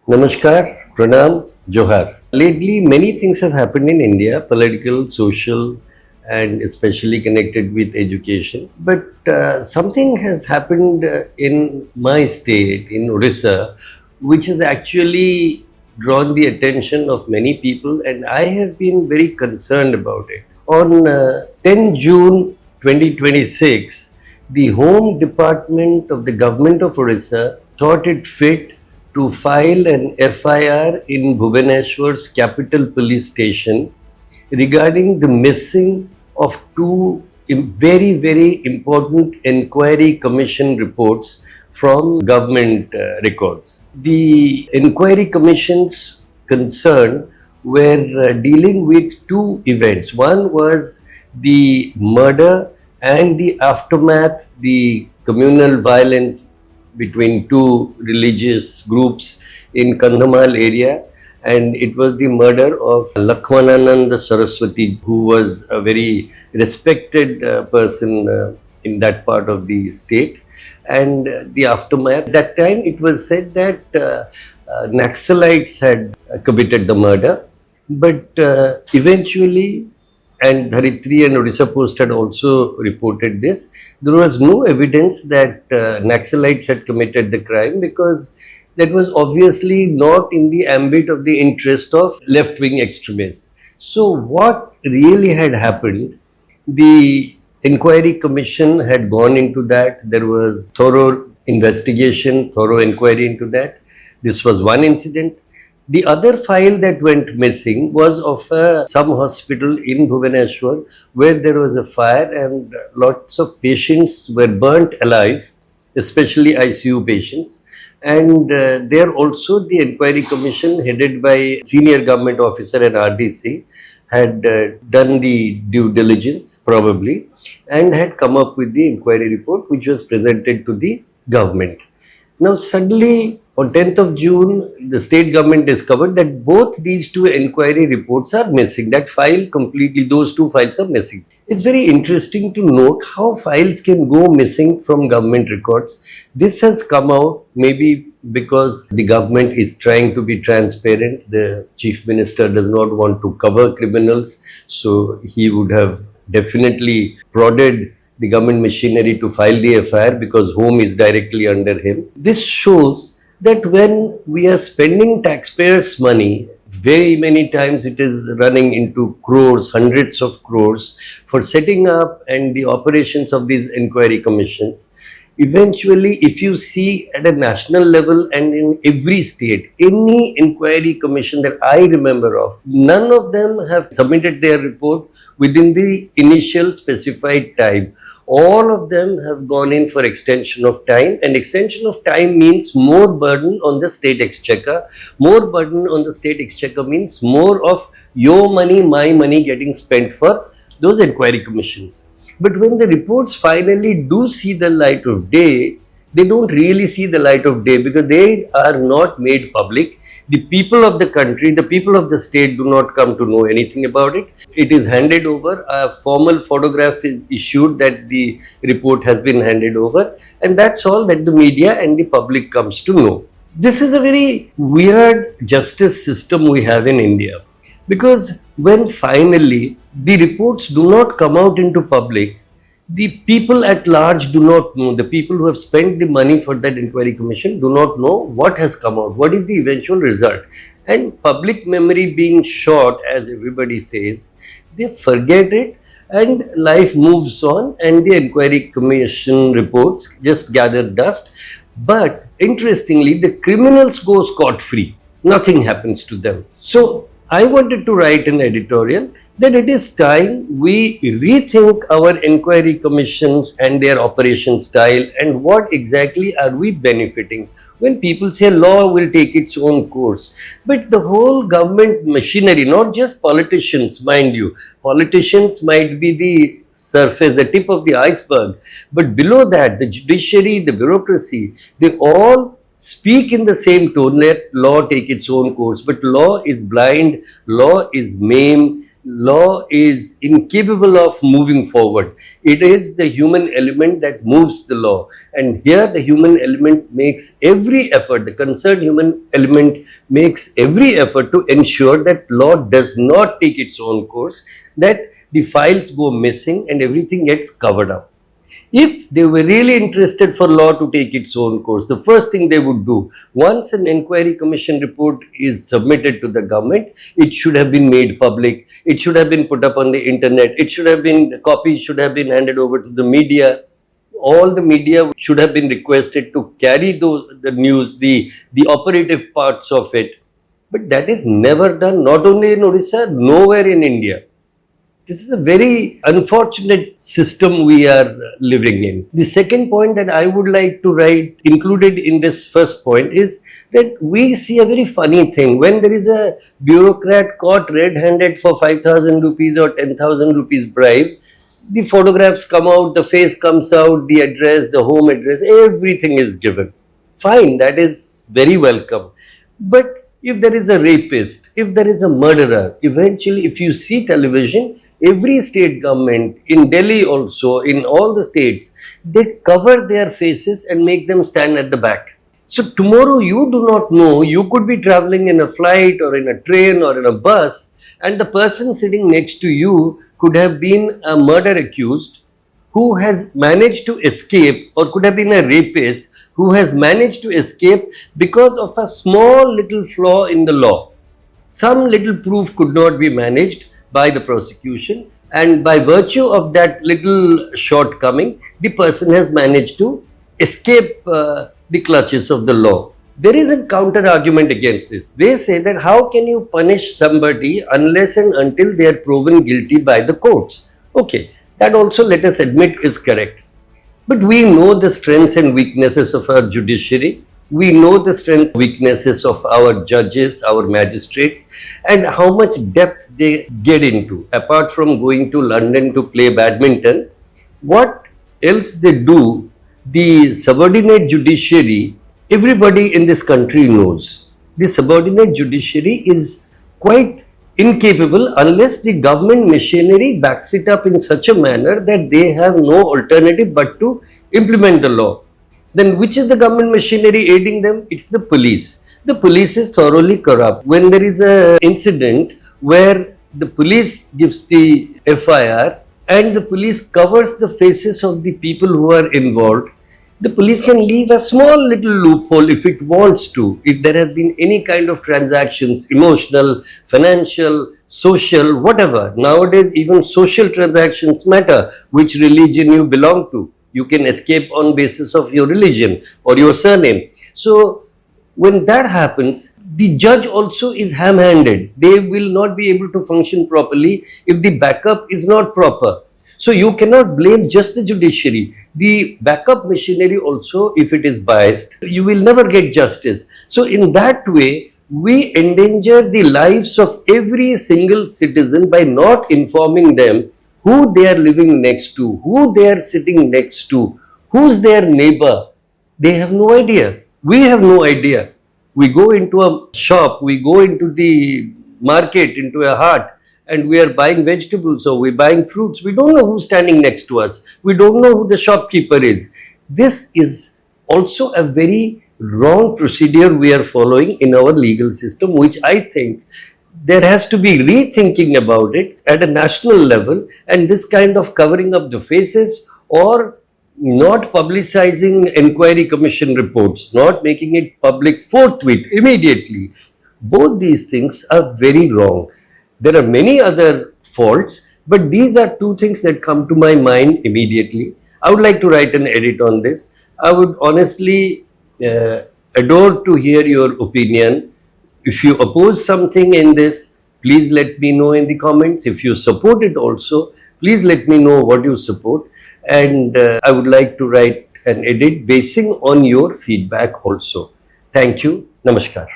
Namaskar, Pranam, Johar. Lately, many things have happened in India, political, social, and especially connected with education. But something has happened in my state, in Orissa, which has actually drawn the attention of many people, and I have been very concerned about it. On 10 June 2026, the Home Department of the Government of Orissa thought it fit to file an FIR in Bhubaneswar's capital police station regarding the missing of two very, very important inquiry commission reports from government records. The inquiry commission's concern were dealing with two events. One was the murder and the aftermath, the communal violence between two religious groups in Kandhamal area, and it was the murder of Lakshmanananda Saraswati, who was a very respected person in that part of the state. And the aftermath, that time it was said that Naxalites had committed the murder, but eventually, and Dharitri and Odisha Post had also reported this, there was no evidence that Naxalites had committed the crime, because that was obviously not in the ambit of the interest of left-wing extremists. So what really had happened, the inquiry commission had gone into that. There was thorough investigation, thorough inquiry into that. This was one incident. The other file that went missing was of some hospital in Bhubaneswar, where there was a fire and lots of patients were burnt alive, especially ICU patients. And there also the inquiry commission, headed by senior government officer and RDC, had done the due diligence probably, and had come up with the inquiry report, which was presented to the government. Now suddenly on 10th of June, the state government discovered that both these two inquiry reports are missing. That file completely, those two files are missing. It's very interesting to note how files can go missing from government records. This has come out maybe because the government is trying to be transparent. The chief minister does not want to cover criminals, so he would have definitely prodded the government machinery to file the FIR, because home is directly under him. This shows that when we are spending taxpayers' money, very many times it is running into crores, hundreds of crores, for setting up and the operations of these inquiry commissions. Eventually, if you see at a national level and in every state, any inquiry commission that I remember of, none of them have submitted their report within the initial specified time. All of them have gone in for extension of time, and extension of time means more burden on the state exchequer. More burden on the state exchequer means more of your money, my money getting spent for those inquiry commissions. But when the reports finally do see the light of day, they don't really see the light of day, because they are not made public. The people of the country, the people of the state do not come to know anything about it. It is handed over, a formal photograph is issued that the report has been handed over, and that's all that the media and the public comes to know. This is a very weird justice system we have in India, because when finally the reports do not come out into public, the people at large do not know. The people who have spent the money for that inquiry commission do not know what has come out, what is the eventual result. And public memory being short, as everybody says, they forget it, and life moves on, and the inquiry commission reports just gather dust. But interestingly, the criminals go scot-free. Nothing happens to them. So I wanted to write an editorial that it is time we rethink our inquiry commissions and their operation style, and what exactly are we benefiting. When people say law will take its own course, but the whole government machinery, not just politicians, mind you, politicians might be the surface, the tip of the iceberg, but below that, the judiciary, the bureaucracy, they all speak in the same tone, let law take its own course. But law is blind, law is maimed, law is incapable of moving forward. It is the human element that moves the law. And here the human element makes every effort, the concerned human element makes every effort to ensure that law does not take its own course, that the files go missing and everything gets covered up. If they were really interested for law to take its own course, the first thing they would do, once an inquiry commission report is submitted to the government, it should have been made public, it should have been put up on the internet, copies should have been handed over to the media. All the media should have been requested to carry the news, the operative parts of it. But that is never done, not only in Odisha, nowhere in India. This is a very unfortunate system we are living in. The second point that I would like to write, included in this first point, is that we see a very funny thing. When there is a bureaucrat caught red-handed for 5,000 rupees or 10,000 rupees bribe, the photographs come out, the face comes out, the address, the home address, everything is given. Fine, that is very welcome. But if there is a rapist, if there is a murderer, eventually if you see television, every state government, in Delhi also, in all the states, they cover their faces and make them stand at the back. So tomorrow you do not know, you could be traveling in a flight or in a train or in a bus, and the person sitting next to you could have been a murder accused who has managed to escape, or could have been a rapist who has managed to escape because of a small little flaw in the law. Some little proof could not be managed by the prosecution, and by virtue of that little shortcoming, the person has managed to escape the clutches of the law. There is a counter argument against this. They say that how can you punish somebody unless and until they are proven guilty by the courts? Okay, that also, let us admit, is correct. But we know the strengths and weaknesses of our judiciary. We know the strengths and weaknesses of our judges, our magistrates, and how much depth they get into. Apart from going to London to play badminton, what else they do, the subordinate judiciary, everybody in this country knows. The subordinate judiciary is quite incapable unless the government machinery backs it up in such a manner that they have no alternative but to implement the law. Then which is the government machinery aiding them? It's the police. The police is thoroughly corrupt. When there is an incident where the police gives the FIR and the police covers the faces of the people who are involved, the police can leave a small little loophole if it wants to. If there has been any kind of transactions, emotional, financial, social, whatever. Nowadays, even social transactions matter, which religion you belong to. You can escape on basis of your religion or your surname. So, when that happens, the judge also is ham-handed. They will not be able to function properly if the backup is not proper. So you cannot blame just the judiciary. The backup machinery also, if it is biased, you will never get justice. So in that way, we endanger the lives of every single citizen by not informing them who they are living next to, who they are sitting next to, who's their neighbor. They have no idea. We have no idea. We go into a shop, we go into the market, into a hut, and we are buying vegetables or we're buying fruits. We don't know who's standing next to us. We don't know who the shopkeeper is. This is also a very wrong procedure we are following in our legal system, which I think there has to be rethinking about it at a national level, and this kind of covering up the faces or not publicizing inquiry commission reports, not making it public forthwith, immediately. Both these things are very wrong. There are many other faults, but these are two things that come to my mind immediately. I would like to write an edit on this. I would honestly adore to hear your opinion. If you oppose something in this, please let me know in the comments. If you support it also, please let me know what you support. And I would like to write an edit basing on your feedback also. Thank you. Namaskar.